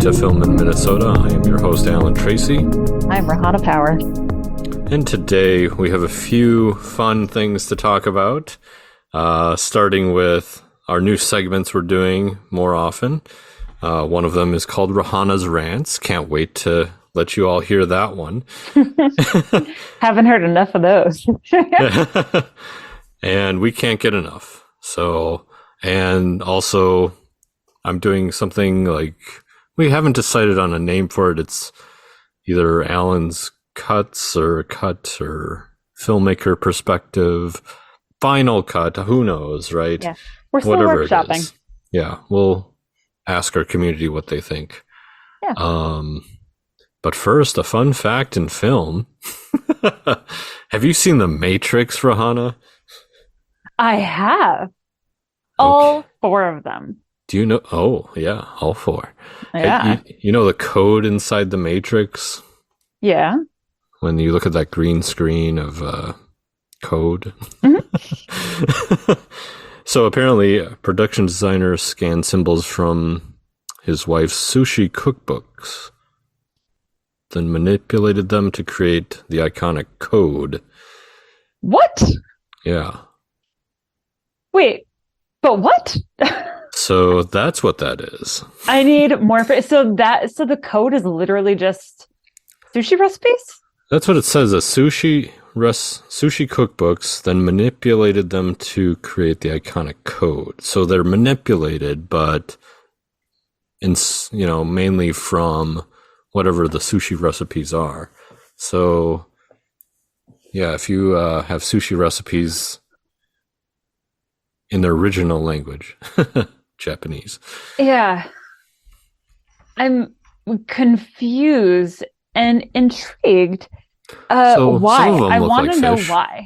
to Film in Minnesota. I am your host, Alan Tracy. I'm Rehana Power. And today we have a few fun things to talk about, starting with our new segments we're doing more often. One of them is called Rehana's Rants. Can't wait to let you all hear that one. Haven't heard enough of those. And we can't get enough. So, and also I'm doing something like, we haven't decided on a name for it. It's either Alan's cuts or cut or filmmaker perspective, final cut, who knows, right? Yeah, we're still Whatever workshopping. Yeah, we'll ask our community what they think. Yeah. But first, a fun fact in film. Have you seen The Matrix, Rehana? I have. All four of them. Do you know? Oh, yeah, all four. Yeah. You know the code inside The Matrix? Yeah. When you look at that green screen of code. Mm-hmm. So apparently, a production designer scanned symbols from his wife's sushi cookbooks, then manipulated them to create the iconic code. What? Yeah. Wait, but what? So that's what that is. I need more. So the code is literally just sushi recipes? That's what it says. Sushi cookbooks, then manipulated them to create the iconic code. So they're manipulated, but mainly from whatever the sushi recipes are. So yeah, if you have sushi recipes in the original language, Japanese. Yeah. I'm confused and intrigued. Why? I want to know why.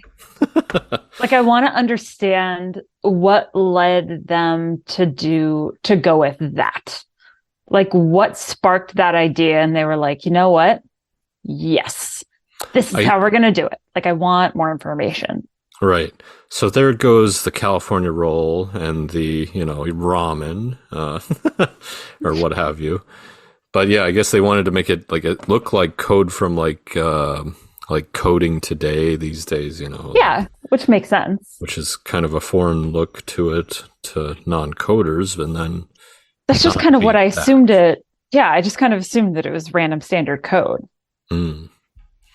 Like, I want to understand what led them to go with that. Like, what sparked that idea? And they were like, you know what? Yes, this is how we're going to do it. Like, I want more information. Right. So there goes the California roll and the, ramen, or what have you. But yeah, I guess they wanted to make it look like code from like coding today these days, Yeah, which makes sense. Which is kind of a foreign look to it to non-coders, and then that's just kind of what I assumed it. Yeah, I just kind of assumed that it was random standard code. Mm.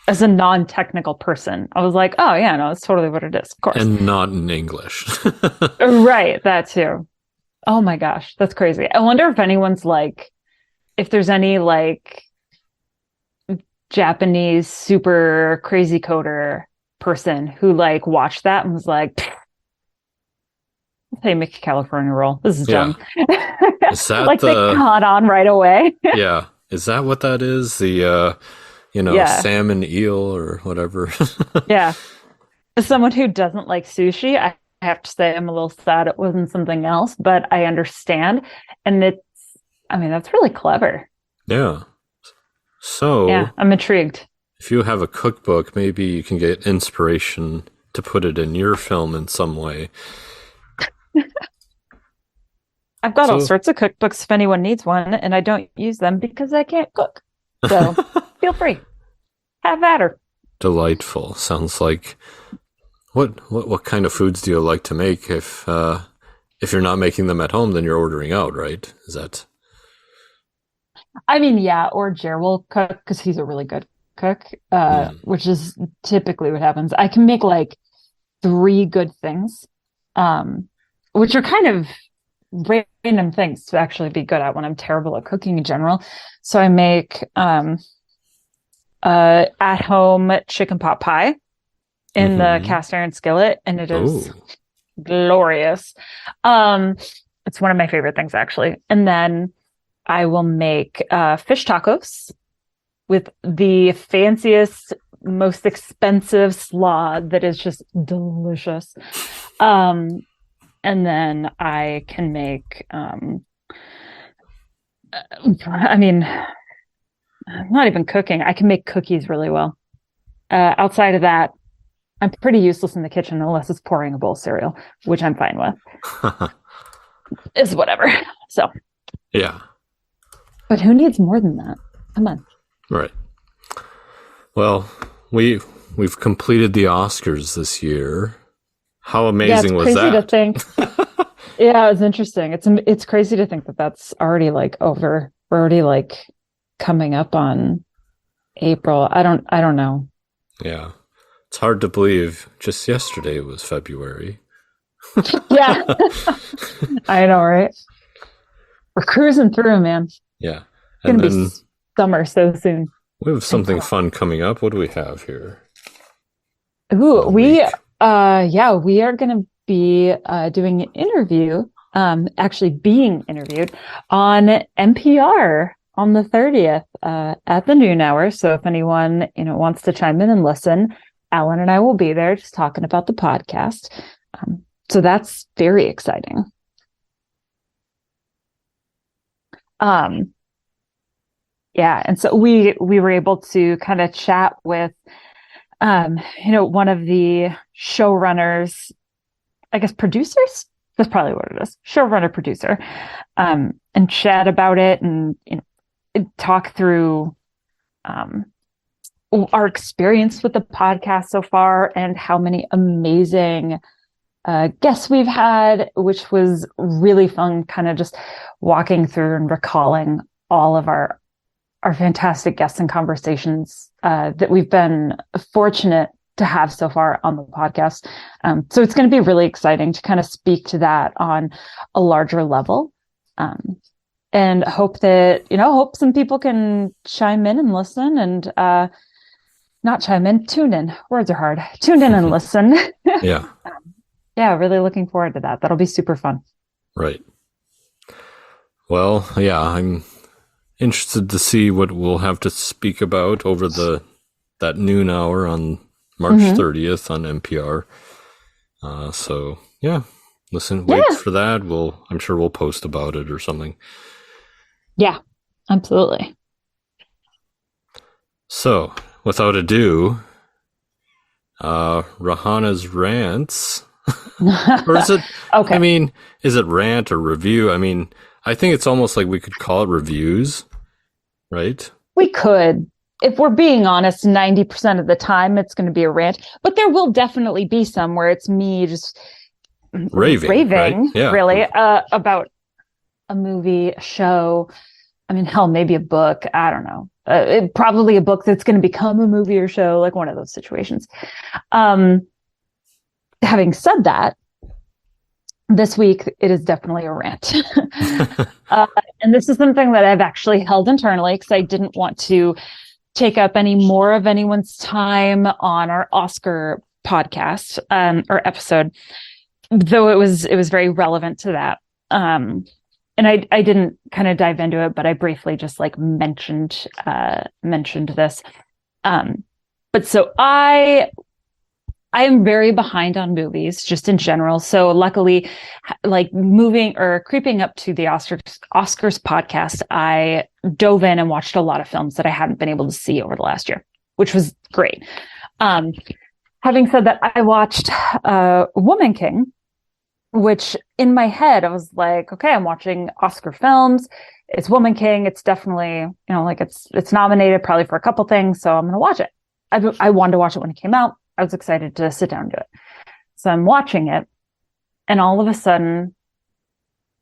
As a non-technical person, I was like, oh yeah, no, that's totally what it is, of course. And not in English. Right, that too. Oh my gosh, that's crazy. I wonder if anyone's if there's any Japanese super crazy coder person who watched that and was like, hey, make a California roll. This is dumb. Is that they caught on right away. Yeah. Is that what that is? The salmon eel or whatever. Yeah. As someone who doesn't like sushi, I have to say I'm a little sad it wasn't something else, but I understand. And that's really clever. Yeah. So yeah, I'm intrigued. If you have a cookbook, maybe you can get inspiration to put it in your film in some way. I've got all sorts of cookbooks if anyone needs one, and I don't use them because I can't cook. So feel free. Have at her. Delightful. Sounds like what kind of foods do you like to make? If you're not making them at home, then you're ordering out, right? Is that? Yeah, or Jer will cook because he's a really good cook, which is typically what happens. I can make 3 good things, which are kind of random things to actually be good at when I'm terrible at cooking in general. So I make at-home chicken pot pie in the cast iron skillet, and it is glorious. It's one of my favorite things, actually. And then I will make fish tacos with the fanciest, most expensive slaw that is just delicious. And then I can make, I'm not even cooking. I can make cookies really well. Outside of that, I'm pretty useless in the kitchen unless it's pouring a bowl of cereal, which I'm fine with. It's whatever. So. Yeah. But who needs more than that? Come on. Right. Well, we've completed the Oscars this year. How amazing was that? Yeah, it's crazy to think. Yeah, it's interesting. It's crazy to think that that's already like over. We're already like coming up on April. I don't know. Yeah. It's hard to believe just yesterday was February. Yeah. I know, right? We're cruising through, man. Yeah. It's going to be summer so soon. We have something fun coming up. What do we have here? Ooh, we are going to be doing an interview, actually being interviewed on NPR on the 30th at the noon hour. So if anyone, wants to chime in and listen, Alan and I will be there just talking about the podcast. So that's very exciting. Yeah, and so we were able to kind of chat with one of the showrunners, I guess producers. That's probably what it is. Showrunner producer. And chat about it and talk through our experience with the podcast so far and how many amazing guests we've had, which was really fun, kind of just walking through and recalling all of our fantastic guests and conversations that we've been fortunate to have so far on the podcast. So it's going to be really exciting to kind of speak to that on a larger level. And hope that, hope some people can chime in and listen and not chime in, tune in. Words are hard. Tune in and listen. Yeah. Yeah, really looking forward to that. That'll be super fun. Right. Well, yeah, I'm interested to see what we'll have to speak about over that noon hour on March 30th on NPR. So yeah, wait for that. I'm sure we'll post about it or something. Yeah, absolutely. So without ado, Rehana's rants. Or is it, okay. I mean, is it rant or review? I mean, I think it's almost like we could call it reviews, right? We could. If we're being honest, 90% of the time it's going to be a rant, but there will definitely be some where it's me just raving right? Yeah. Really, about a movie, a show. I mean, hell, maybe a book. I don't know. Probably a book that's going to become a movie or show, like one of those situations. Having said that, this week it is definitely a rant. And this is something that I've actually held internally because I didn't want to take up any more of anyone's time on our Oscar podcast or episode, though it was very relevant to that. And I didn't kind of dive into it, but I briefly just like mentioned this. But so I am very behind on movies just in general. So luckily, like moving or creeping up to the Oscars podcast, I dove in and watched a lot of films that I hadn't been able to see over the last year, which was great. Having said that, I watched Woman King, which in my head, I was like, okay, I'm watching Oscar films. It's Woman King. It's definitely, like it's nominated probably for a couple things. So I'm going to watch it. I wanted to watch it when it came out. I was excited to sit down and do it. So I'm watching it. And all of a sudden,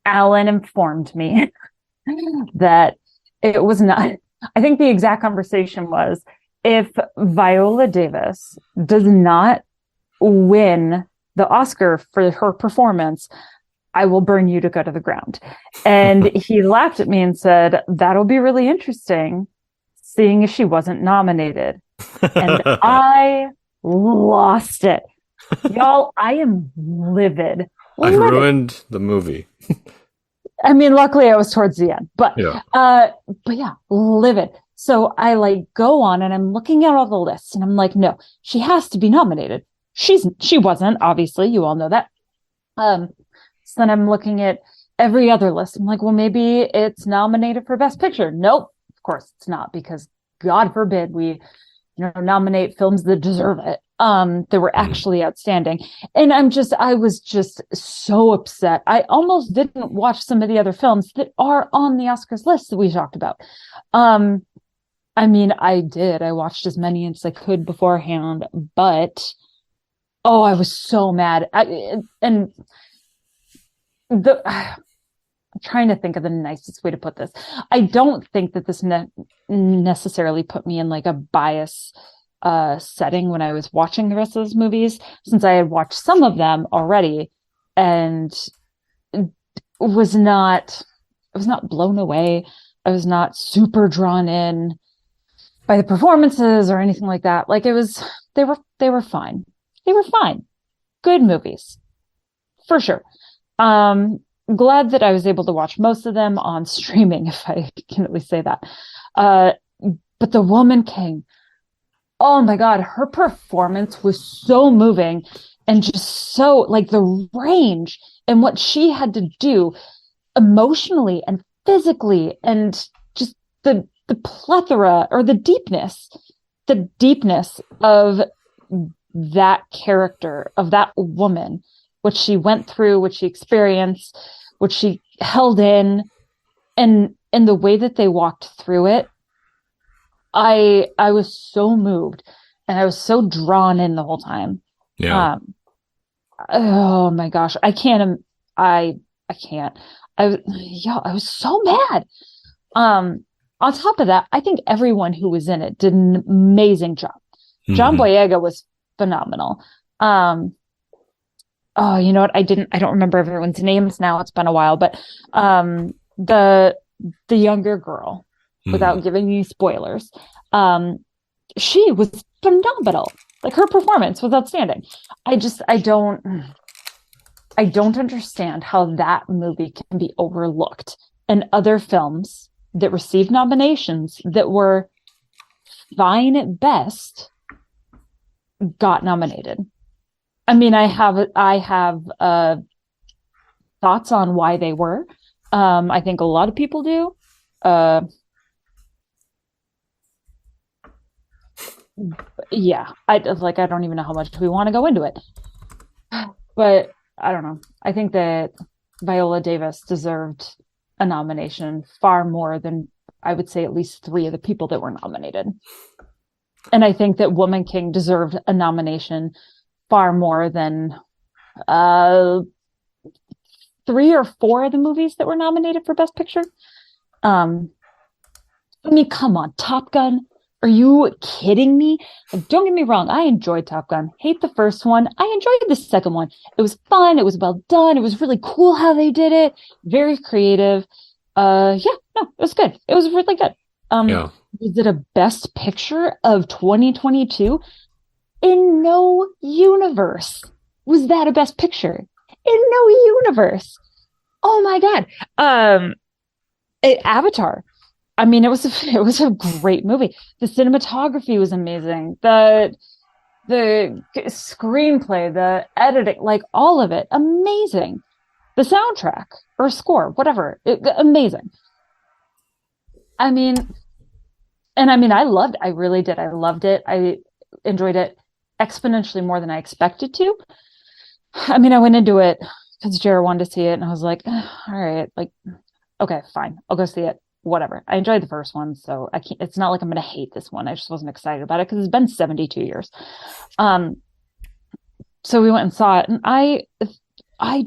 Alan informed me that it was not, I think the exact conversation was, if Viola Davis does not win the Oscar for her performance, I will burn you to go to the ground. And he laughed at me and said, that'll be really interesting, seeing as she wasn't nominated. And I lost it. Y'all, I am livid. I ruined the movie. I mean, luckily I was towards the end, but yeah, livid. So I like go on and I'm looking at all the lists and I'm like, no, she has to be nominated. She wasn't, obviously, you all know that. So then I'm looking at every other list. I'm like, well, maybe it's nominated for Best Picture. Nope, of course it's not, because God forbid we nominate films that deserve it. that were actually outstanding. And I was just so upset. I almost didn't watch some of the other films that are on the Oscars list that we talked about. I mean, I did. I watched as many as I could beforehand, but oh, I was so mad. And I'm trying to think of the nicest way to put this. I don't think that this necessarily put me in like a bias setting when I was watching the rest of those movies, since I had watched some of them already and I was not blown away. I was not super drawn in by the performances or anything like that. Like they were fine. They were fine. Good movies. For sure. Glad that I was able to watch most of them on streaming, if I can at least say that. But The Woman King, oh my God, her performance was so moving and just so like the range and what she had to do emotionally and physically and just the plethora or the deepness of that character, of that woman, what she went through, what she experienced, what she held in, and the way that they walked through it. I was so moved and I was so drawn in the whole time. Yeah. Oh my gosh. I can't. I was so mad. On top of that, I think everyone who was in it did an amazing job. John Boyega was phenomenal. Oh, you know what? I don't remember everyone's names now. It's been a while, but the younger girl, without giving you spoilers, she was phenomenal. Like her performance was outstanding. I don't understand how that movie can be overlooked and other films that received nominations that were fine at best got nominated. I mean, I have thoughts on why they were. I think a lot of people do. Yeah, I don't even know how much we want to go into it, but I don't know. I think that Viola Davis deserved a nomination far more than I would say at least three of the people that were nominated. And I think that Woman King deserved a nomination far more than three or four of the movies that were nominated for Best Picture. I mean, come on, Top Gun. Are you kidding me? Like, don't get me wrong. I enjoyed Top Gun. Hate the first one. I enjoyed the second one. It was fun. It was well done. It was really cool how they did it. Very creative. Yeah, no, it was good. It was really good. Yeah. Was it a Best Picture of 2022? In no universe was that a Best Picture. In no universe. Oh my God. Avatar. I mean, it was a great movie. The cinematography was amazing. The screenplay, the editing, like all of it, amazing. The soundtrack or score, whatever, amazing. I mean, I really did. I loved it. I enjoyed it exponentially more than I expected to. I mean, I went into it because Jared wanted to see it, and I was like, all right, like, okay, fine, I'll go see it. Whatever. I enjoyed the first one, so I can't. It's not like I'm going to hate this one. I just wasn't excited about it because it's been 72 years. So we went and saw it, and I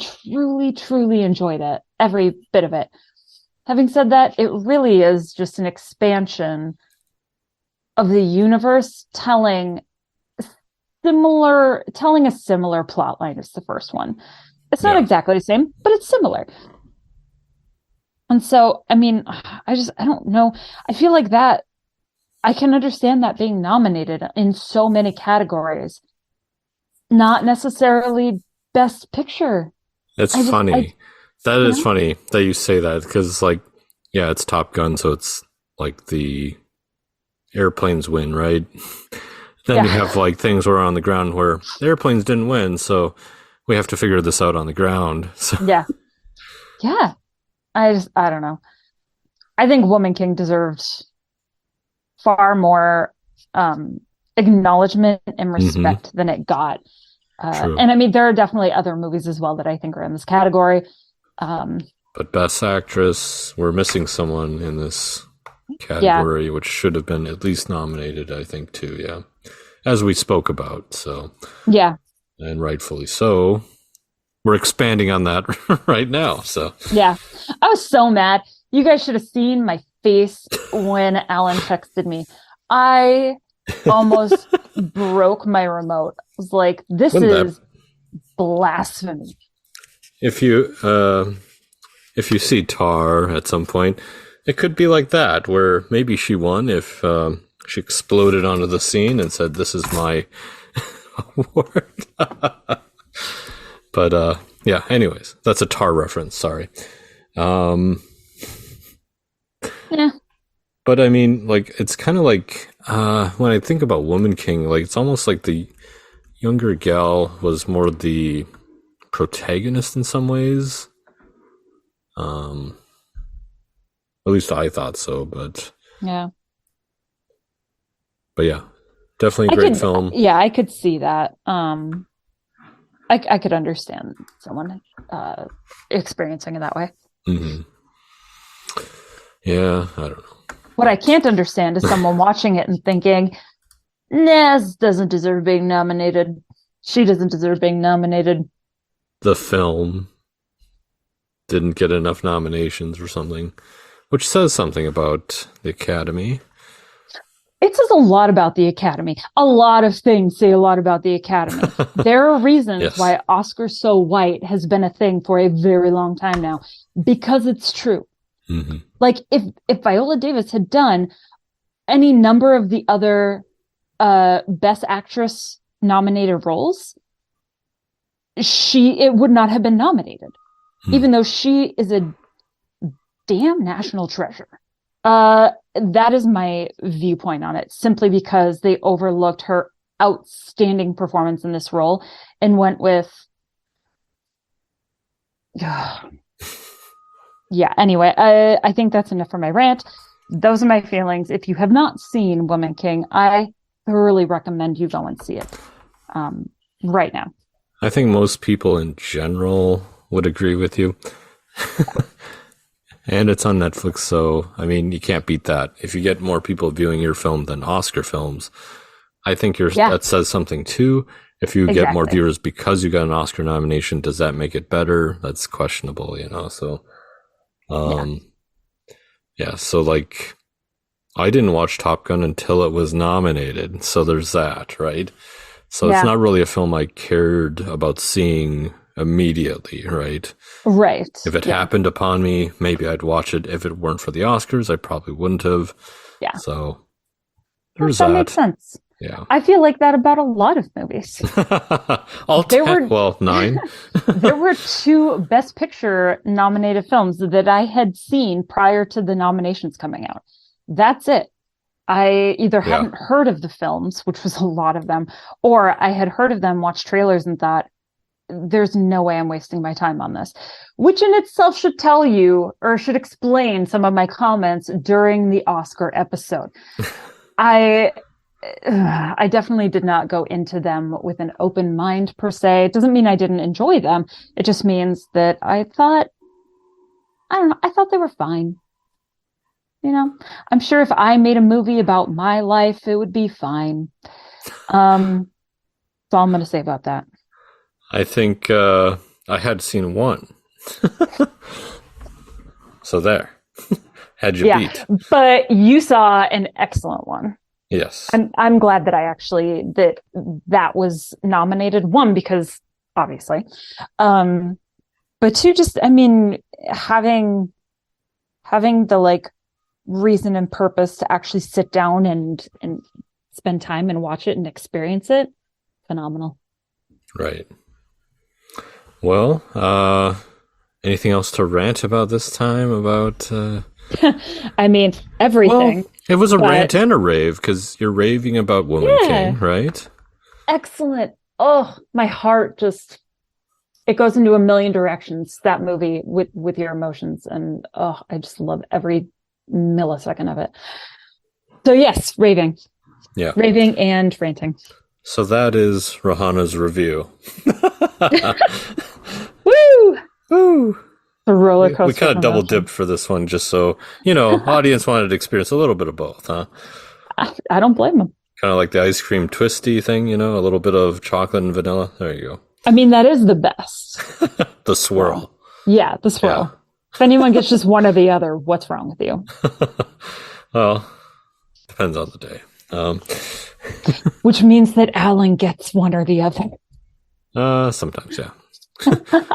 truly, truly enjoyed it, every bit of it. Having said that, it really is just an expansion of the universe telling a similar plot line as the first one. It's not exactly the same, but it's similar. And so, I mean, I don't know. I feel like that I can understand that being nominated in so many categories, not necessarily Best Picture. It's funny. That is funny that you say that because, like, yeah, it's Top Gun, so it's like the airplanes win, right? Then you have like things where on the ground where the airplanes didn't win, so we have to figure this out on the ground. So. Yeah. I don't know. I think Woman King deserved far more acknowledgement and Mm-hmm. respect than it got. True. And I mean, there are definitely other movies as well that I think are in this category. Um, But Best Actress, we're missing someone in this yeah, category, which should have been at least nominated, I think, too. Yeah. As we spoke about. So, yeah, and rightfully so. We're expanding on that right now. So, yeah. I was so mad. You guys should have seen my face when Alan texted me. I almost broke my remote. I was like, this wouldn't that is blasphemy. if you see Tar at some point, it could be like that, where maybe she won if she exploded onto the scene and said, "This is my award." But yeah. Anyways, that's a Tar reference. Sorry. Um, Yeah. but I mean, like, it's kind of like when I think about Woman King, like it's almost like the younger gal was more the protagonist in some ways. At least I thought so, Yeah. but yeah, definitely a I great could, film. yeah, I could see that. I could understand someone experiencing it that way. Mm-hmm. Yeah, I don't know. What I can't understand is someone watching it and thinking, nah, this doesn't deserve being nominated. She doesn't deserve being nominated. The film didn't get enough nominations or something, which says something about the Academy. It says a lot about the Academy. A lot of things say a lot about the Academy. There are reasons Yes. why Oscar So White has been a thing for a very long time now, because it's true. Mm-hmm. Like if Viola Davis had done any number of the other Best Actress nominated roles, it would not have been nominated, even though she is a damn national treasure. That is my viewpoint on it, simply because they overlooked her outstanding performance in this role and went with yeah, anyway, I think that's enough for my rant. Those are my feelings. If you have not seen Woman King, I thoroughly recommend you go and see it right now. I think most people in general would agree with you. And it's on Netflix, so I mean, you can't beat that. If you get more people viewing your film than Oscar films, I think that says something too. If you get more viewers because you got an Oscar nomination, does that make it better? That's questionable, you know. So, yeah. So like, I didn't watch Top Gun until it was nominated, so there's that, right? So it's not really a film I cared about seeing immediately, right? Right. If it happened upon me, maybe I'd watch it. If it weren't for the Oscars, I probably wouldn't have. Yeah. So there's that makes sense. Yeah. I feel like that about a lot of movies. All 9. There were 2 Best Picture nominated films that I had seen prior to the nominations coming out. That's it. I either hadn't heard of the films, which was a lot of them, or I had heard of them, watched trailers, and thought, there's no way I'm wasting my time on this, which in itself should tell you or should explain some of my comments during the Oscar episode. I definitely did not go into them with an open mind per se. It doesn't mean I didn't enjoy them. It just means that I thought they were fine. You know, I'm sure if I made a movie about my life, it would be fine. That's all I'm going to say about that. I think I had seen one. So there. Had you beat. But you saw an excellent one. Yes. I'm glad that that was nominated. One, because obviously. But two, just, I mean, having the like reason and purpose to actually sit down and spend time and watch it and experience it. Phenomenal. Right. Well, anything else to rant about this time about I mean, everything. Well, it was a rant and a rave because you're raving about Woman King, right? Excellent. Oh, my heart just it goes into a million directions, that movie with your emotions, and I just love every millisecond of it. So yes, raving. Yeah. Raving and ranting. So that is Rehana's review. Woo! Woo! The roller coaster. We kind of double dipped for this one just so, audience wanted to experience a little bit of both, huh? I don't blame them. Kind of like the ice cream twisty thing, a little bit of chocolate and vanilla. There you go. I mean, that is the best. The swirl. Yeah, the swirl. Yeah. If anyone gets just one or the other, what's wrong with you? Well, depends on the day. Which means that Alan gets one or the other. Sometimes, yeah.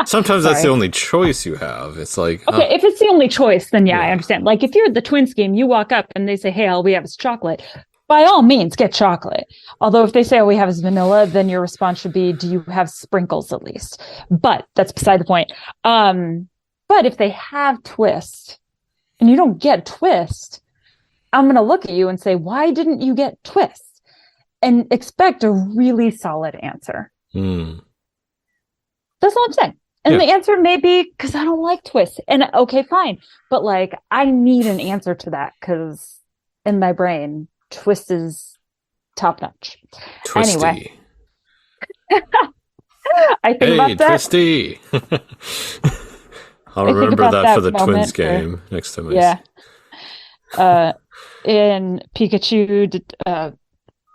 Sometimes that's the only choice you have. It's like, okay, if it's the only choice, then yeah, I understand. Like if you're at the Twins game, you walk up and they say, hey, all we have is chocolate. By all means, get chocolate. Although if they say all we have is vanilla, then your response should be, do you have sprinkles at least? But that's beside the point. But if they have twist and you don't get twist, I'm going to look at you and say, why didn't you get twist? And expect a really solid answer. Mm. That's all I'm saying. And the answer may be because I don't like twist. And okay, fine. But like, I need an answer to that because in my brain, twist is top notch. Twisty. Anyway. I think about that. Twisty. I'll remember that for the Twins game next time. Yeah. In Pikachu,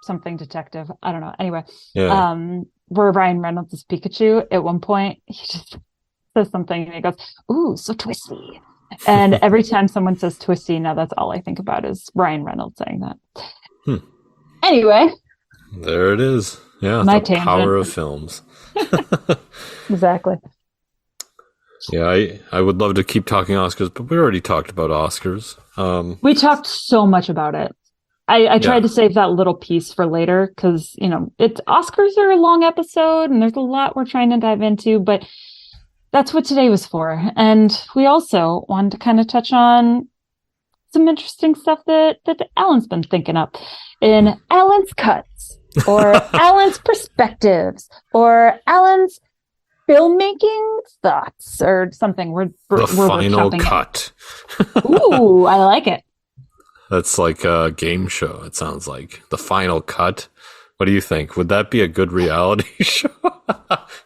something detective. I don't know. Anyway. Yeah. Where Ryan Reynolds is Pikachu, at one point he just says something and he goes, ooh, so twisty. And every time someone says twisty, now that's all I think about is Ryan Reynolds saying that. Anyway. There it is. Yeah, my the tangent. Power of films. Exactly. Yeah, I would love to keep talking Oscars, but we already talked about Oscars. We talked so much about it. I tried to save that little piece for later because, Oscars are a long episode and there's a lot we're trying to dive into, but that's what today was for. And we also wanted to kind of touch on some interesting stuff that Alan's been thinking up in Alan's cuts or Alan's perspectives or Alan's filmmaking thoughts or something. The final cut. Ooh, I like it. That's like a game show, it sounds like. The final cut. What do you think? Would that be a good reality show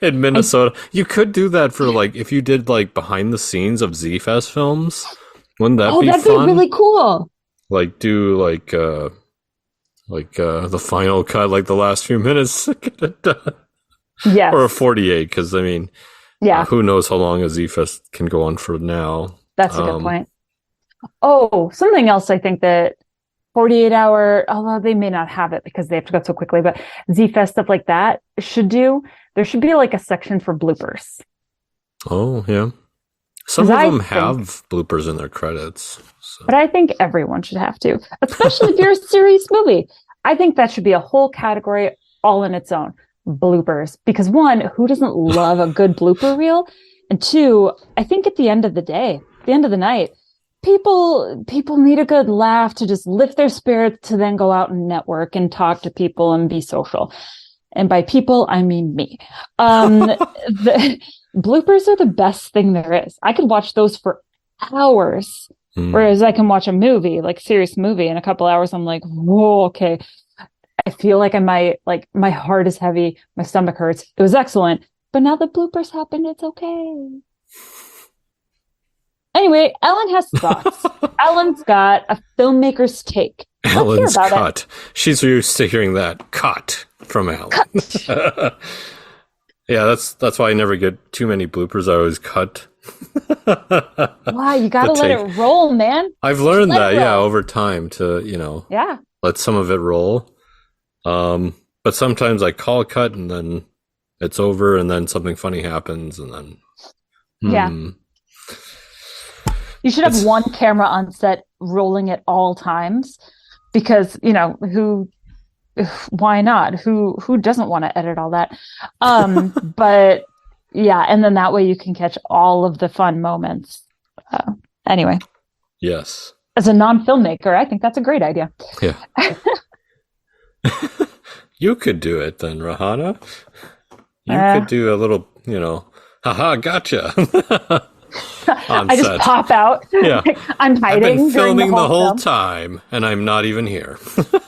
in Minnesota? You could do that for if you did behind the scenes of Z-Fest films. Wouldn't that be fun? Oh, that'd be really cool. Do the final cut, the last few minutes. Yes. Or a 48, because who knows how long a Z-Fest can go on for now. That's a good point. Oh, something else I think that 48-hour, although they may not have it because they have to go so quickly, but Z-Fest stuff like that should do. There should be a section for bloopers. Oh, yeah. Some of them have bloopers in their credits. So. But I think everyone should have to, especially if you're a serious movie. I think that should be a whole category all in its own. Bloopers. Because one, who doesn't love a good blooper reel? And two, I think at the end of the day, at the end of the night, people need a good laugh to just lift their spirits to then go out and network and talk to people and be social. And by people, I mean me. The bloopers are the best thing there is. I could watch those for hours, whereas I can watch a movie, serious movie, in a couple hours. I'm like, whoa, okay. I feel like my heart is heavy. My stomach hurts. It was excellent. But now the bloopers happened. It's okay. Anyway, Ellen has thoughts. Ellen's got a filmmaker's take. Ellen's cut. She's used to hearing that cut from Ellen. Cut. Yeah, that's why I never get too many bloopers. I always cut. Wow, you gotta let it roll, man. I've learned that, over time to, let some of it roll. But sometimes I call a cut and then it's over and then something funny happens and then you should have one camera on set rolling at all times because why not? Who doesn't want to edit all that? But yeah, and then that way you can catch all of the fun moments. Anyway. Yes. As a non-filmmaker, I think that's a great idea. Yeah. You could do it then, Rehana. You could do a little, haha, gotcha. on I just set. pop out. Yeah. Like, I'm hiding. I've been filming the whole film. time, and I'm not even here.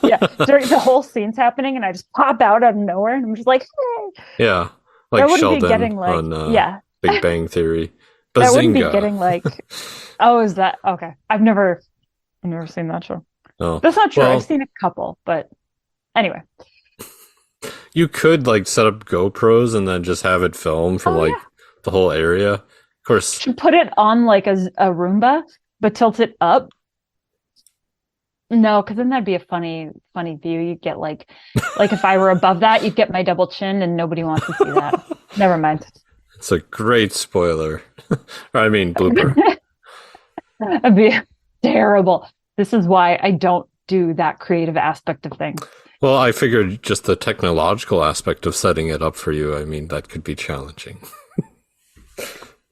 Yeah, during the whole scene's happening, and I just pop out of nowhere, and I'm just like, hey. Yeah, That like wouldn't be Sheldon getting like, on yeah, Big Bang Theory. that wouldn't be Bazinga! getting like, oh, is that okay? I've never seen that show. Oh, That's not true. I've well, seen a couple, but anyway. you could like set up GoPros and then just have it film from Oh like yeah, the whole area. Of course, should put it on like a Roomba, but tilt it up. No, because then that'd be a funny view. You'd get like if I were above that, you'd get my double chin, and nobody wants to see that. Never mind. it's a great spoiler. I mean, blooper. That'd be terrible. This is why I don't do that creative aspect of things. Well, I figured just the technological aspect of setting it up for you, I mean, that could be challenging.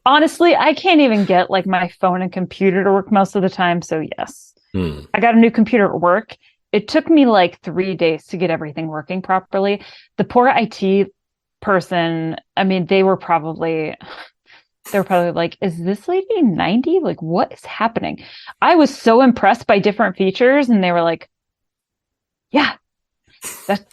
Honestly, I can't even get like my phone and computer to work most of the time. So yes, I got a new computer at work. It took me like 3 days to get everything working properly. The poor IT person, I mean, they were probably like, is this lady 90? Like, what is happening? I was so impressed by different features, and they were like, yeah,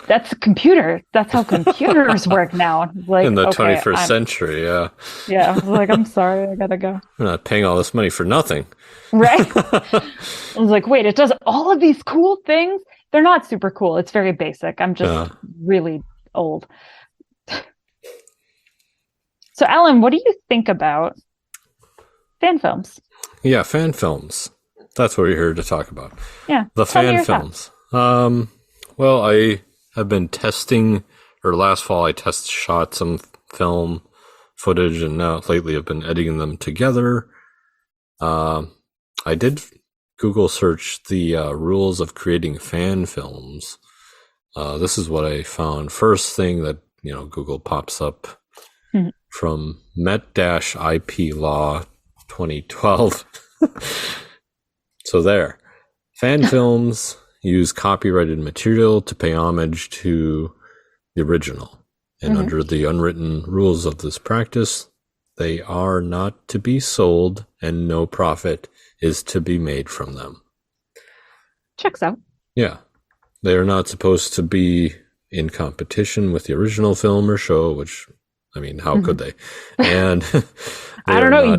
that's a computer. That's how computers work now. Like, In the okay, 21st century, yeah. yeah. I was like, I'm sorry, I gotta go. We're not paying all this money for nothing. Right? I was like, wait, it does all of these cool things. They're not super cool. It's very basic. I'm just really old. So, Alan, what do you think about fan films? Yeah, fan films. That's what we're here to talk about. Yeah. The fan films. Well, I have been testing, or last fall I shot some film footage, and now lately I've been editing them together. I did Google search the rules of creating fan films. This is what I found. First thing that, Google pops up from Met-IP Law 2012. So there. Fan films use copyrighted material to pay homage to the original. And under the unwritten rules of this practice, they are not to be sold and no profit is to be made from them. Checks out. Yeah. They are not supposed to be in competition with the original film or show, which, I mean, how could they? And I don't know.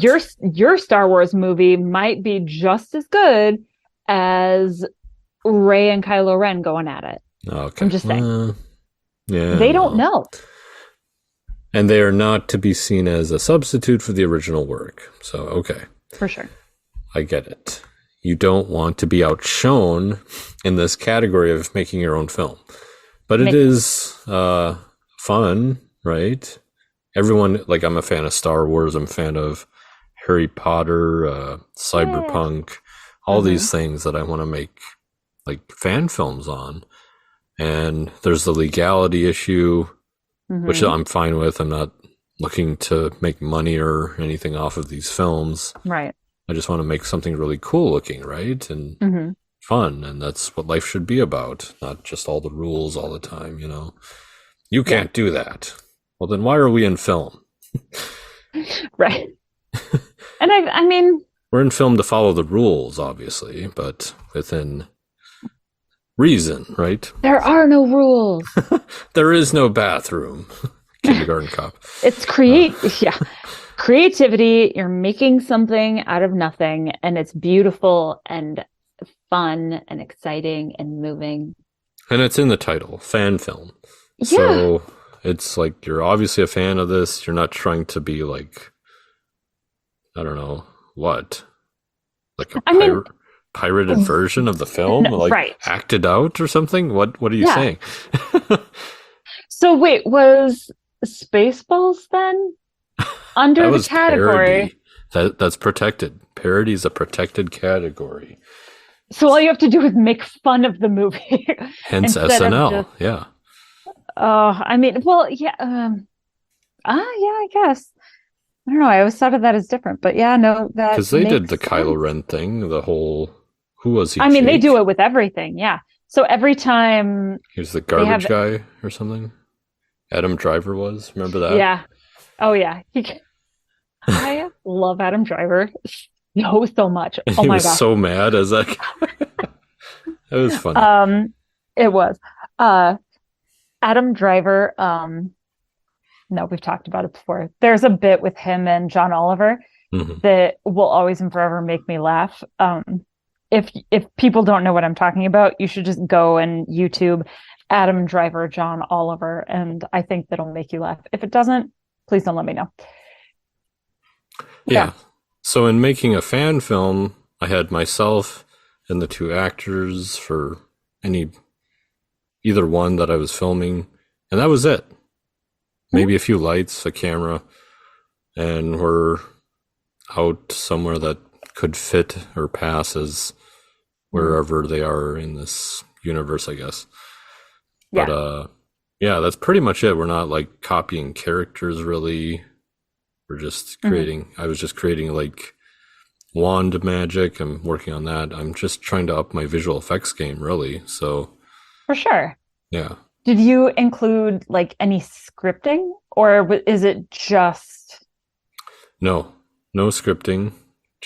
Your Star Wars movie might be just as good as Rey and Kylo Ren going at it. Okay. I'm just saying. Yeah. They don't know. And they are not to be seen as a substitute for the original work. So, okay. For sure. I get it. You don't want to be outshone in this category of making your own film. But it is fun, right? Everyone, like, I'm a fan of Star Wars. I'm a fan of Harry Potter, Cyberpunk, all these things that I want to make, like, fan films on. And there's the legality issue, which I'm fine with. I'm not looking to make money or anything off of these films. Right. I just want to make something really cool looking, right? And fun. And that's what life should be about, not just all the rules all the time, You can't do that. Well, then why are we in film? Right. And I mean... We're in film to follow the rules, obviously, but within reason, right? There are no rules. There is no bathroom. Kindergarten Cop. It's creativity. You're making something out of nothing, and it's beautiful and fun and exciting and moving. And it's in the title, fan film. Yeah. So it's like, you're obviously a fan of this. You're not trying to be like, I don't know, what? Like a pirated version of the film? Like acted out or something? What are you saying? So wait, was Spaceballs then under the category? That's protected. Parody is a protected category. So all you have to do is make fun of the movie. Hence SNL. Yeah. I mean, well, yeah. Yeah, I guess. I don't know. I always thought of that as different, but yeah, no, that because they did the Kylo Ren thing. The whole who was he? I mean, they do it with everything. Yeah. So every time he's the garbage guy or something. Adam Driver was. Remember that? Yeah. Oh yeah. I love Adam Driver so much. And Oh he my was gosh. so mad as that. It was funny. It was. Uh, Adam Driver, no, we've talked about it before. There's a bit with him and John Oliver Hmm. that will always and forever make me laugh. If people don't know what I'm talking about, you should just go and YouTube Adam Driver, John Oliver, and I think that'll make you laugh. If it doesn't, please don't let me know. Yeah. Yeah. So in making a fan film, I had myself and the two actors for any either one that I was filming, and that was it. Mhm. Maybe a few lights, a camera, and we're out somewhere that could fit or pass as Mhm. wherever they are in this universe, I guess. But Yeah. yeah, that's pretty much it. We're not like copying characters really. We're just Mhm. creating. I was just creating like wand magic. I'm working on that. I'm just trying to up my visual effects game, really. So For sure. yeah, Did you include like any scripting or is it just no, no scripting,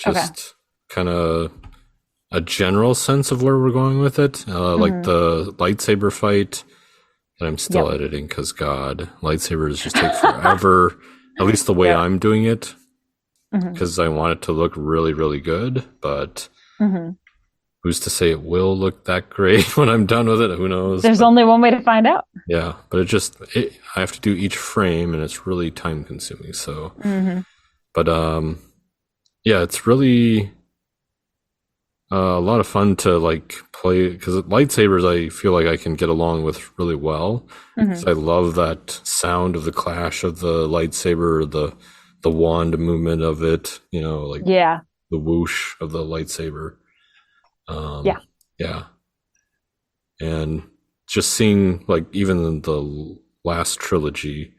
okay? just kind of a general sense of where we're going with it. Like Hmm. the lightsaber fight that I'm still Yep. editing because God, lightsabers just take forever. At least the way Yep. I'm doing it, Hmm. because I want it to look really, really good. But Hmm. who's to say it will look that great when I'm done with it? Who knows? There's But only one way to find out. yeah, but I have to do each frame, and it's really time consuming. So, Hmm. but yeah, it's really a lot of fun to like play because lightsabers I feel like I can get along with really well because Hmm. I love that sound of the clash of the lightsaber, the wand movement of it, like Yeah. the whoosh of the lightsaber. Yeah. Yeah, and just seeing like even the last trilogy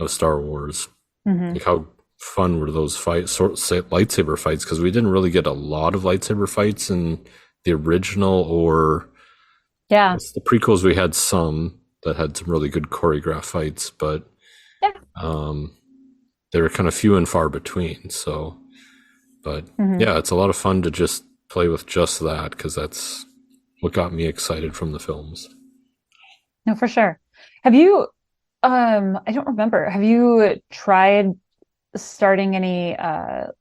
of Star Wars, Hmm. like how fun were those fights, lightsaber fights? Because we didn't really get a lot of lightsaber fights in the original or Yeah. the prequels. We had some that had some really good choreographed fights, but Yeah. um, they were kind of few and far between. So, but Hmm. yeah, it's a lot of fun to just play with just that because that's what got me excited from the films. No, for sure. Have you, I don't remember. Have you tried starting any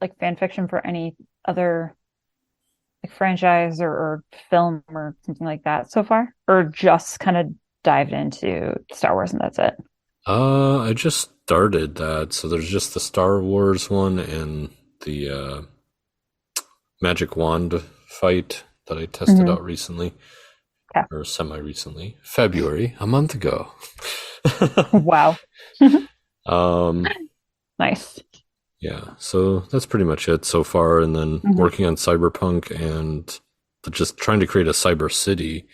like fan fiction for any other like franchise or film or something like that so far? Or just kind of dived into Star Wars and that's it? I just started that, so there's just the Star Wars one and the magic wand fight that I tested Hmm. out recently, Yeah. or semi recently, February, a month ago. Wow. um, Nice. yeah, so that's pretty much it so far. And then Hmm. working on Cyberpunk and just trying to create a cyber city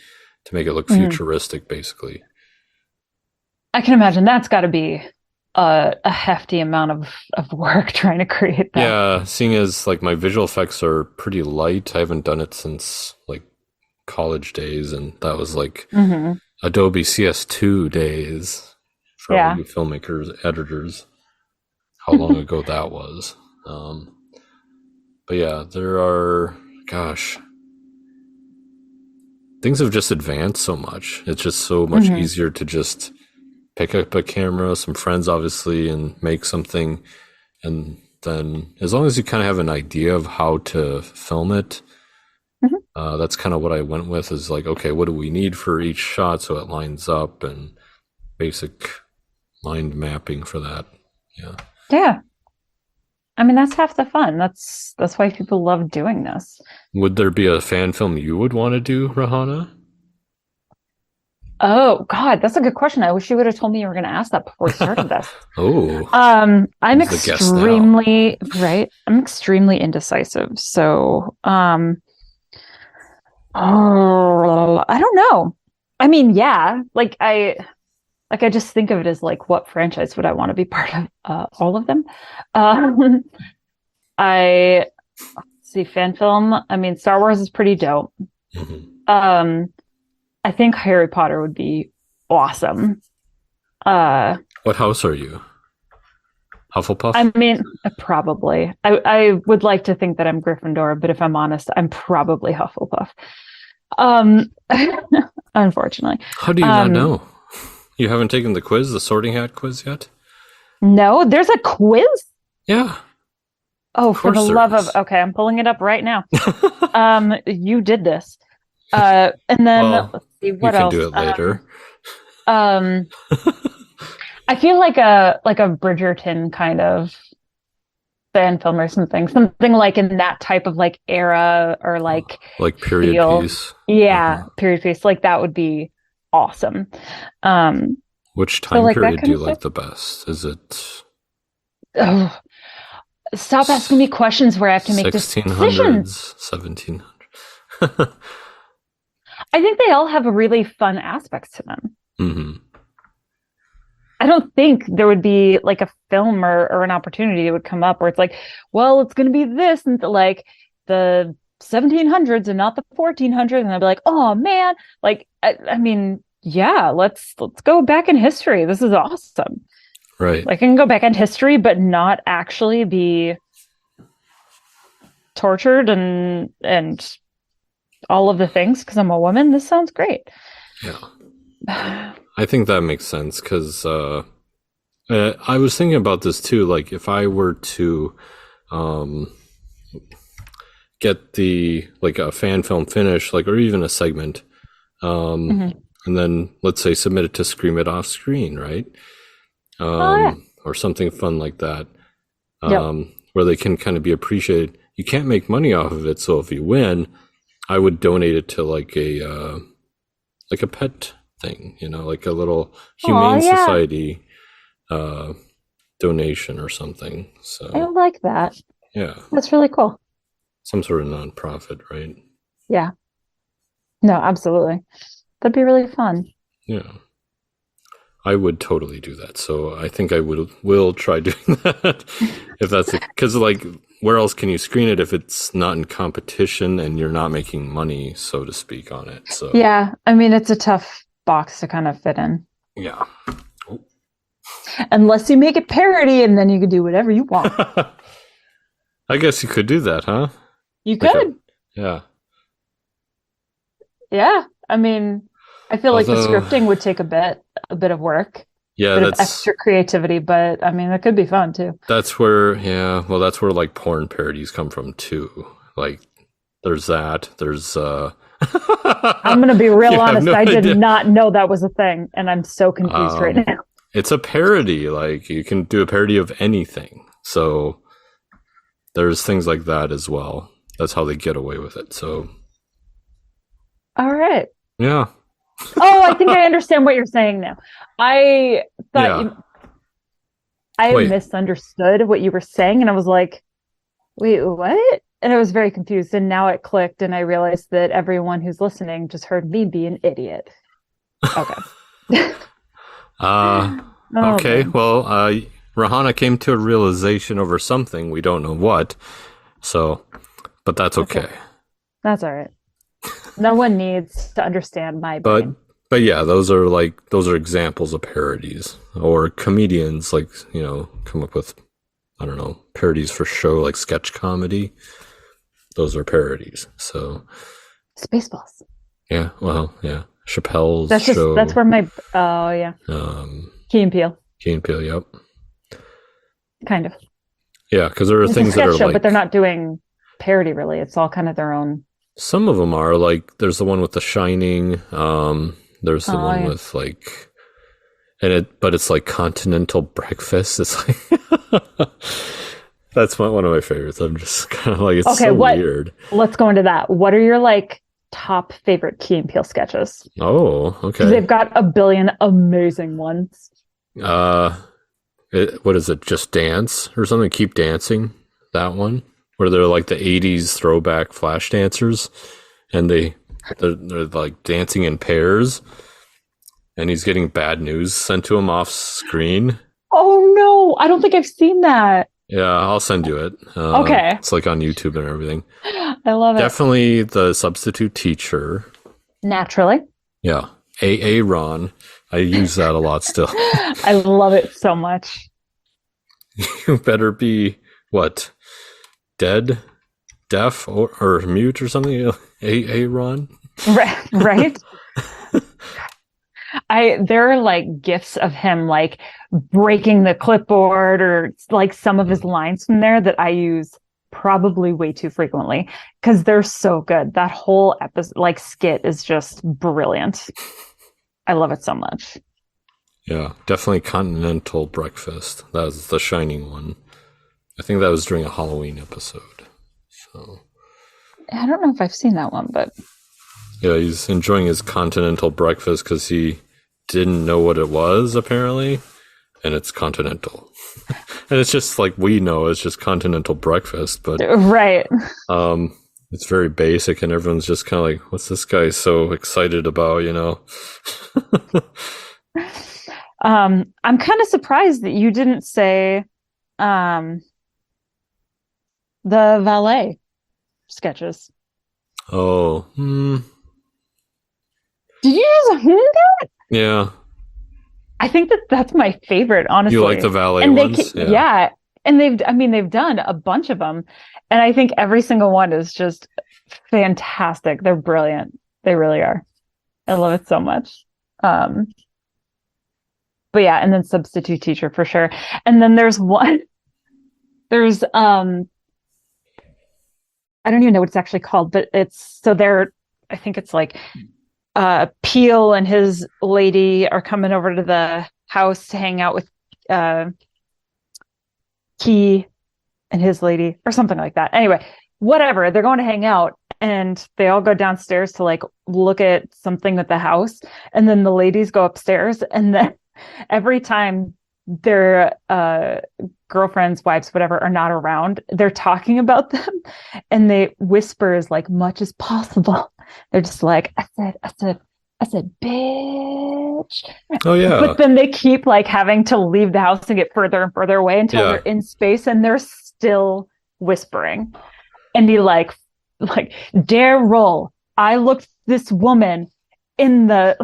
to make it look Hmm. futuristic, basically. I can imagine that's got to be a hefty amount of work trying to create that. Yeah, seeing as like my visual effects are pretty light, I haven't done it since like college days, and that was like Hmm. Adobe CS2 days for all Yeah. you filmmakers, editors, how long ago that was. Um, but yeah, there are, gosh, things have just advanced so much. It's just so much Hmm. easier to just pick up a camera, some friends, obviously, and make something. And then, as long as you kind of have an idea of how to film it, Hmm. that's kind of what I went with is like, okay, what do we need for each shot so it lines up and basic mind mapping for that. Yeah. Yeah. I mean, that's half the fun. That's why people love doing this. Would there be a fan film you would want to do, Rahana? Oh God, that's a good question. I wish you would have told me you were going to ask that before we started this. Oh, I'm who's the guest now? extremely right. I'm extremely indecisive. So, oh, I don't know. I mean, yeah, like I just think of it as like, what franchise would I want to be part of? All of them. Um, I see fan film. I mean, Star Wars is pretty dope. Hmm. Um, I think Harry Potter would be awesome. Uh, What house are you? Hufflepuff? I mean, probably. I would like to think that I'm Gryffindor, but if I'm honest, I'm probably Hufflepuff. Um, unfortunately. How do you not know? You haven't taken the quiz, the Sorting Hat quiz yet? No, there's a quiz? Yeah. Oh, for the love of... Okay, I'm pulling it up right now. You did this. And then, let's see, what else? You can do it later. I feel like a Bridgerton kind of fan film or something like in that type of like era or like period feel. Piece. Yeah, period piece. Like that would be awesome. Which time period do you like the best? Is it? Oh, stop asking me questions where I have to make 1600s, 1700s. I think they all have really fun aspects to them. Mm-hmm. I don't think there would be like a film or an opportunity that would come up where it's like, well, it's going to be this and like the 1700s and not the 1400s. And I'd be like, oh man, like, I mean, yeah, let's go back in history. This is awesome. Right. Like I can go back in history, but not actually be tortured and all of the things because I'm a woman. This sounds great. Yeah. I think that makes sense because I was thinking about this too. Like if I were to get a fan film finish, like or even a segment, and then let's say submit it to Scream It Off Screen, right? Or something fun like that, where they can kind of be appreciated. You can't make money off of it, so if you win, I would donate it to like a pet thing, like a little humane society donation or something. So I like that. Yeah, that's really cool. Some sort of nonprofit, right? Yeah. No, absolutely. That'd be really fun. Yeah. I would totally do that. So I think I will try doing that if that's because like where else can you screen it if it's not in competition and you're not making money, so to speak, on it? So yeah, I mean it's a tough box to kind of fit in. Yeah. Oh. Unless you make it parody and then you can do whatever you want. I guess you could do that, huh? You could. Yeah. Yeah. I mean, I feel like the scripting would take a bit of work. Yeah, that's extra creativity, but I mean, that could be fun too. That's where, that's where like porn parodies come from too. Like, there's that. There's. I'm gonna be real honest. I did not know that was a thing, and I'm so confused right now. It's a parody. Like you can do a parody of anything. So there's things like that as well. That's how they get away with it. So. All right. Yeah. Oh, I think I understand what you're saying now. I thought I misunderstood what you were saying, and I was like, wait, what? And I was very confused, and now it clicked, and I realized that everyone who's listening just heard me be an idiot. Okay. Okay, well, Rehana came to a realization over something, we don't know what, so, but that's okay. That's all right. No one needs to understand my brain. But yeah, those are examples of parodies, or comedians come up with, I don't know, parodies for show like sketch comedy. Those are parodies. So Spaceballs. Yeah, well, yeah. Chappelle's show. That's where my Key and Peele. Key and Peele, yep. Kind of. Yeah, because there are things that are show, but they're not doing parody really. It's all kind of their own. Some of them are like there's the one with The Shining. There's the one with like, but it's like continental breakfast. It's like that's one of my favorites. I'm just kind of like it's so weird. Let's go into that. What are your like top favorite Key and Peele sketches? Oh, okay. They've got a billion amazing ones. What is it? Just Dance or something? Keep Dancing. That one. Where they're like the 80s throwback flash dancers and they're like dancing in pairs and he's getting bad news sent to him off screen. Oh no, I don't think I've seen that. Yeah, I'll send you it. Okay. It's like on YouTube and everything. I love it. Definitely The Substitute Teacher. Naturally. Yeah. Ron. I use that a lot still. I love it so much. You better be what? Dead, deaf, or mute or something? Ron? Right. There are like gifs of him like breaking the clipboard or like some of his lines from there that I use probably way too frequently because they're so good. That whole episode, like skit, is just brilliant. I love it so much. Yeah, definitely Continental Breakfast. That was the shining one. I think that was during a Halloween episode. So I don't know if I've seen that one, but yeah, he's enjoying his continental breakfast because he didn't know what it was, apparently, and it's continental. And it's just like we know it's just continental breakfast, but right. It's very basic, and everyone's just kind of like, "What's this guy so excited about?" You know. I'm kind of surprised that you didn't say the valet sketches. Oh, Did you just hear that? Yeah. I think that's my favorite, honestly. You like the valet ones? Yeah. And they've done a bunch of them. And I think every single one is just fantastic. They're brilliant. They really are. I love it so much. But yeah, and then substitute teacher for sure. And then there's I don't even know what it's actually called, but I think it's like Peel and his lady are coming over to the house to hang out with Key and his lady or something like that. Anyway, whatever. They're going to hang out and they all go downstairs to like look at something at the house. And then the ladies go upstairs. And then every time their girlfriends, wives, whatever, are not around, they're talking about them and they whisper as like much as possible. They're just like, I said, bitch. Oh yeah. But then they keep like having to leave the house and get further and further away until they're in space and they're still whispering. And he like dare roll. I looked this woman in the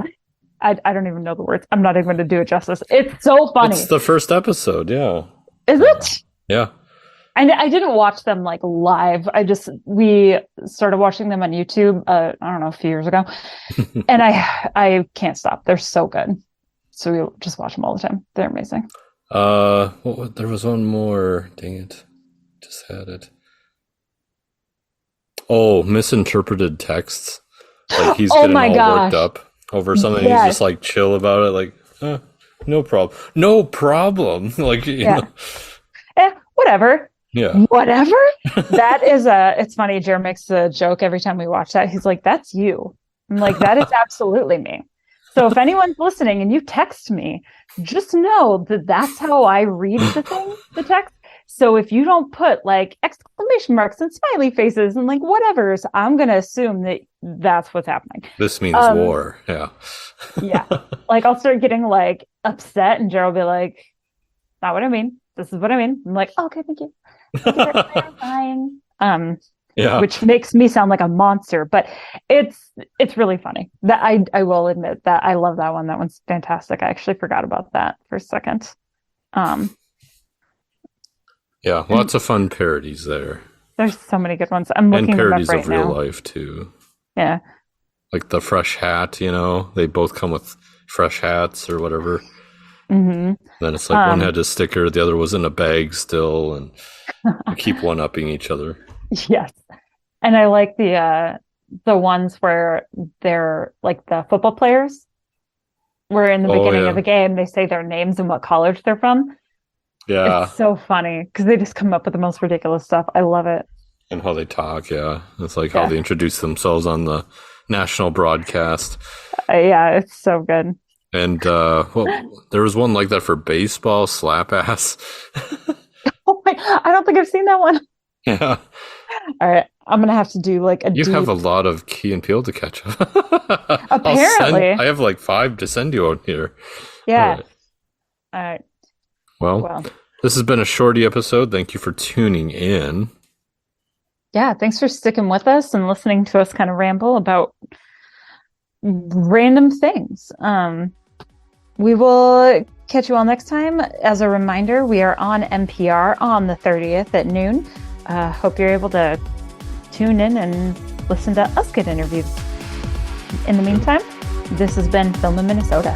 I don't even know the words. I'm not even going to do it justice. It's so funny. It's the first episode, yeah. Is it? Yeah. I didn't watch them like live. We started watching them on YouTube, I don't know, a few years ago. And I can't stop. They're so good. So we just watch them all the time. They're amazing. There was one more. Dang it. Just had it. Oh, misinterpreted texts. Like he's getting all worked up over something. Yes. He's just like chill about it. Like, no problem. No problem. Like, you know. Whatever. Yeah. Whatever. It's funny. Jared makes a joke every time we watch that. He's like, that's you. I'm like, that is absolutely me. So if anyone's listening and you text me, just know that that's how I read the text. So if you don't put like exclamation marks and smiley faces and like whatever's, I'm going to assume that that's what's happening. This means war. Yeah. Yeah. Like I'll start getting like upset and Jared will be like, not what I mean. This is what I mean. I'm like, okay, thank you. Thank you for clarifying. Which makes me sound like a monster, but it's really funny. That I will admit that I love that one. That one's fantastic. I actually forgot about that for a second. Yeah, lots of fun parodies there. There's so many good ones. I'm looking and parodies them up right of real now. life too. Yeah, like the fresh hat. You know, they both come with fresh hats or whatever. Mm-hmm. Then it's like one had a sticker, the other was in a bag still, and you keep one-upping each other. Yes, and I like the ones where they're like the football players, where in the beginning of the game they say their names and what college they're from. Yeah, it's so funny because they just come up with the most ridiculous stuff. I love it. And how they talk, it's like how they introduce themselves on the national broadcast. It's so good. And there was one like that for baseball, slap ass. Oh my! I don't think I've seen that one. Yeah. All right, I'm gonna have to do like a. You have a lot of Key and Peele to catch up. Apparently, I have like 5 to send you out here. Yeah. All right. Well, this has been a shorty episode. Thank you for tuning in. Yeah, thanks for sticking with us and listening to us kind of ramble about random things. We will catch you all next time. As a reminder, we are on NPR on the 30th at noon. Hope you're able to tune in and listen to us get interviewed. In the meantime, this has been Film in Minnesota.